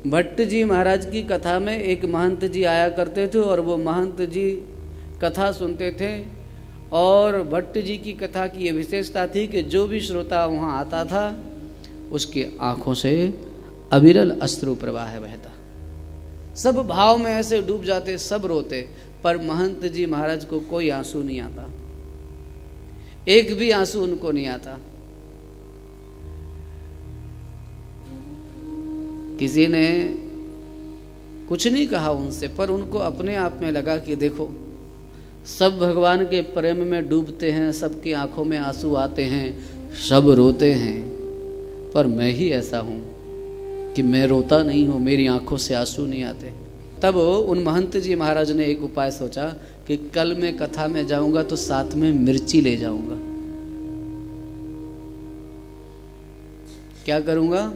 भट्ट जी महाराज की कथा में एक महंत जी आया करते थे और वो महंत जी कथा सुनते थे। और भट्ट जी की कथा की ये विशेषता थी कि जो भी श्रोता वहाँ आता था उसकी आंखों से अविरल अश्रु प्रवाह बहता, सब भाव में ऐसे डूब जाते, सब रोते, पर महंत जी महाराज को कोई आंसू नहीं आता, एक भी आंसू उनको नहीं आता। किसी ने कुछ नहीं कहा उनसे, पर उनको अपने आप में लगा कि देखो सब भगवान के प्रेम में डूबते हैं, सबकी आंखों में आंसू आते हैं, सब रोते हैं, पर मैं ही ऐसा हूँ कि मैं रोता नहीं हूँ, मेरी आंखों से आंसू नहीं आते। तब उन महंत जी महाराज ने एक उपाय सोचा कि कल मैं कथा में जाऊंगा तो साथ में मिर्ची ले जाऊंगा। क्या करूंगा?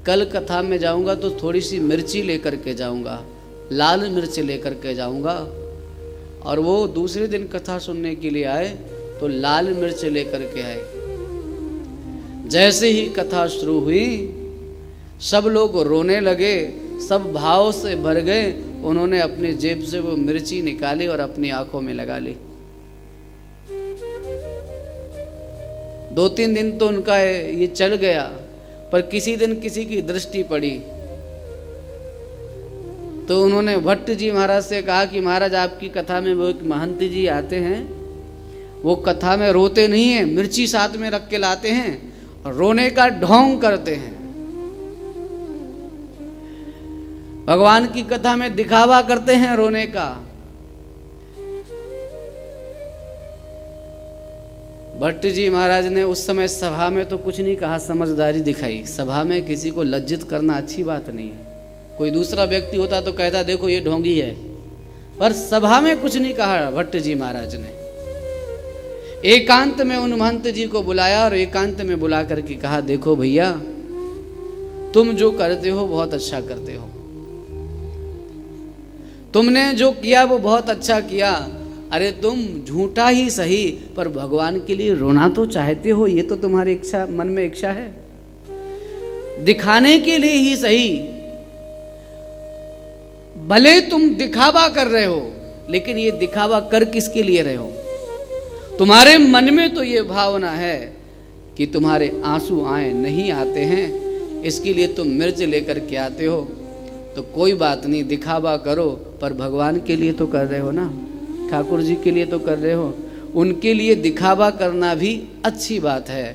कल कथा में जाऊंगा तो थोड़ी सी मिर्ची लेकर के जाऊंगा, लाल मिर्च लेकर के जाऊंगा। और वो दूसरे दिन कथा सुनने के लिए आए तो लाल मिर्च लेकर के आए। जैसे ही कथा शुरू हुई सब लोग रोने लगे, सब भाव से भर गए। उन्होंने अपनी जेब से वो मिर्ची निकाली और अपनी आंखों में लगा ली। 2-3 दिन तो उनका ये चल गया, पर किसी दिन किसी की दृष्टि पड़ी तो उन्होंने भट्ट जी महाराज से कहा कि महाराज आपकी कथा में वो एक महंत जी आते हैं, वो कथा में रोते नहीं हैं, मिर्ची साथ में रख के लाते हैं और रोने का ढोंग करते हैं। भगवान की कथा में दिखावा करते हैं रोने का। भट्ट जी महाराज ने उस समय सभा में तो कुछ नहीं कहा, समझदारी दिखाई। सभा में किसी को लज्जित करना अच्छी बात नहीं है। कोई दूसरा व्यक्ति होता तो कहता देखो ये ढोंगी है, पर सभा में कुछ नहीं कहा भट्ट जी महाराज ने। एकांत में उन महंत जी को बुलाया और एकांत में बुला करके कहा देखो भैया, तुम जो करते हो बहुत अच्छा करते हो, तुमने जो किया वो बहुत अच्छा किया। अरे तुम झूठा ही सही पर भगवान के लिए रोना तो चाहते हो, ये तो तुम्हारी इच्छा, मन में इच्छा है। दिखाने के लिए ही सही, भले तुम दिखावा कर रहे हो, लेकिन ये दिखावा कर किसके लिए रहे हो? तुम्हारे मन में तो ये भावना है कि तुम्हारे आंसू आए, नहीं आते हैं, इसके लिए तुम मिर्च लेकर के आते हो। तो कोई बात नहीं, दिखावा करो, पर भगवान के लिए तो कर रहे हो ना, ठाकुर जी के लिए तो कर रहे हो। उनके लिए दिखावा करना भी अच्छी बात है।